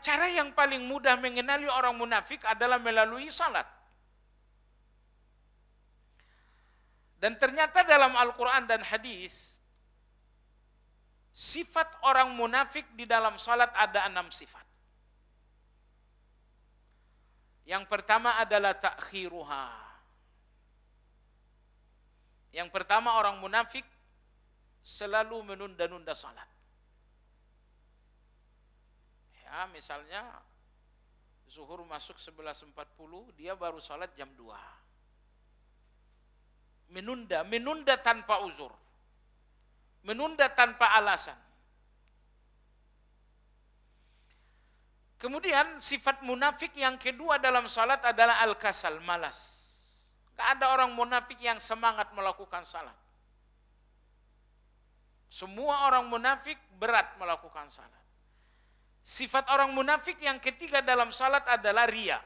cara yang paling mudah mengenali orang munafik adalah melalui salat. Dan ternyata dalam Al-Quran dan hadis, sifat orang munafik di dalam salat ada 6 sifat. Yang pertama adalah ta'khiruha. Yang pertama, orang munafik selalu menunda-nunda salat. Ya, misalnya zuhur masuk 11.40, dia baru salat jam 2. Menunda tanpa uzur. Menunda tanpa alasan. Kemudian sifat munafik yang kedua dalam salat adalah al-kasal, malas. Gak ada orang munafik yang semangat melakukan salat. Semua orang munafik berat melakukan salat. Sifat orang munafik yang ketiga dalam salat adalah riya.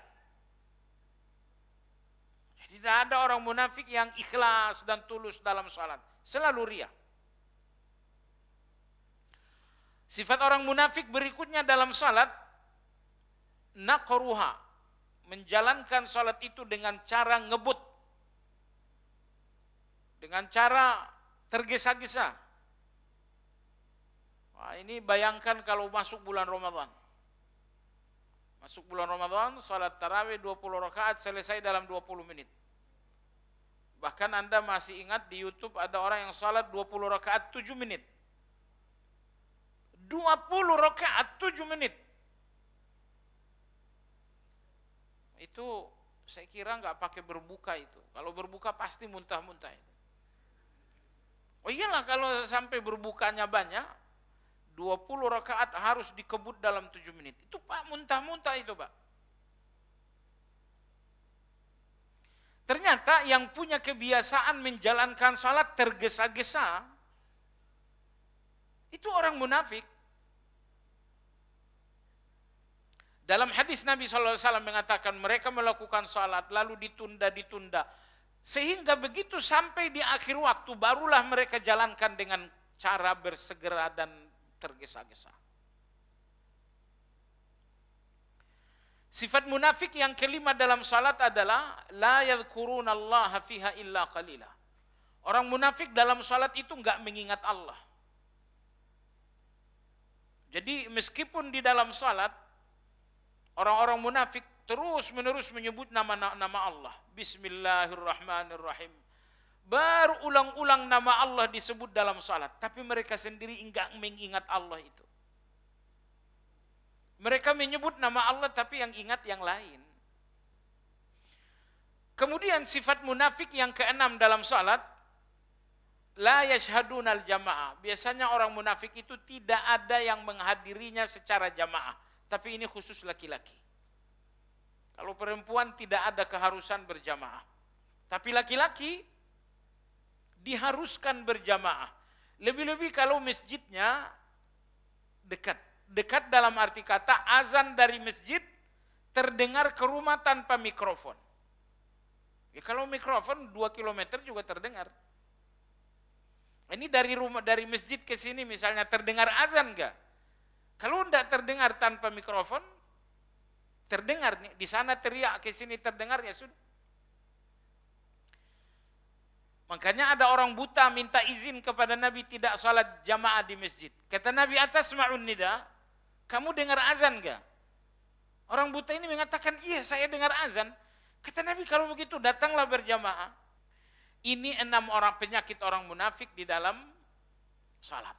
Jadi tidak ada orang munafik yang ikhlas dan tulus dalam salat. Selalu riya. Sifat orang munafik berikutnya dalam salat, naqruha. Menjalankan salat itu dengan cara ngebut. Dengan cara tergesa-gesa. Nah, ini bayangkan kalau masuk bulan Ramadan. Masuk bulan Ramadan, salat tarawih 20 rakaat selesai dalam 20 menit. Bahkan Anda masih ingat di YouTube ada orang yang salat 20 rakaat 7 menit. 20 rakaat 7 menit. Itu saya kira nggak pakai berbuka itu. Kalau berbuka pasti muntah-muntah itu. Oh iyalah, kalau sampai berbukanya banyak, 20 rakaat harus dikebut dalam 7 menit. Itu Pak, muntah-muntah itu Pak. Ternyata yang punya kebiasaan menjalankan salat tergesa-gesa, itu orang munafik. Dalam hadis Nabi SAW mengatakan mereka melakukan salat lalu ditunda-ditunda. Sehingga begitu sampai di akhir waktu barulah mereka jalankan dengan cara bersegera dan tergesa-gesa. Sifat munafik yang kelima dalam salat adalah la yadhkurunallaha fiha illa qalila. Orang munafik dalam salat itu enggak mengingat Allah. Jadi meskipun di dalam salat orang-orang munafik terus-menerus menyebut nama Allah. Bismillahirrahmanirrahim. Berulang-ulang nama Allah disebut dalam salat, tapi mereka sendiri enggak mengingat Allah itu. Mereka menyebut nama Allah tapi yang ingat yang lain. Kemudian sifat munafik yang keenam dalam salat, la yashhadunal jamaah. Biasanya orang munafik itu tidak ada yang menghadirinya secara jamaah, tapi ini khusus laki-laki. Kalau perempuan tidak ada keharusan berjamaah, tapi laki-laki diharuskan berjamaah. Lebih-lebih kalau masjidnya dekat. Dekat dalam arti kata azan dari masjid terdengar ke rumah tanpa mikrofon. Ya, kalau mikrofon 2 kilometer juga terdengar. Ini dari rumah, dari masjid ke sini misalnya terdengar azan enggak? Kalau enggak terdengar tanpa mikrofon, terdengar nih, di sana teriak, ke sini terdengar, ya sudah. Makanya ada orang buta minta izin kepada Nabi tidak salat jamaah di masjid. Kata Nabi, atasma'un nida? Kamu dengar azan enggak? Orang buta ini mengatakan, iya saya dengar azan. Kata Nabi, kalau begitu datanglah berjamaah. Ini 6 orang penyakit orang munafik di dalam salat.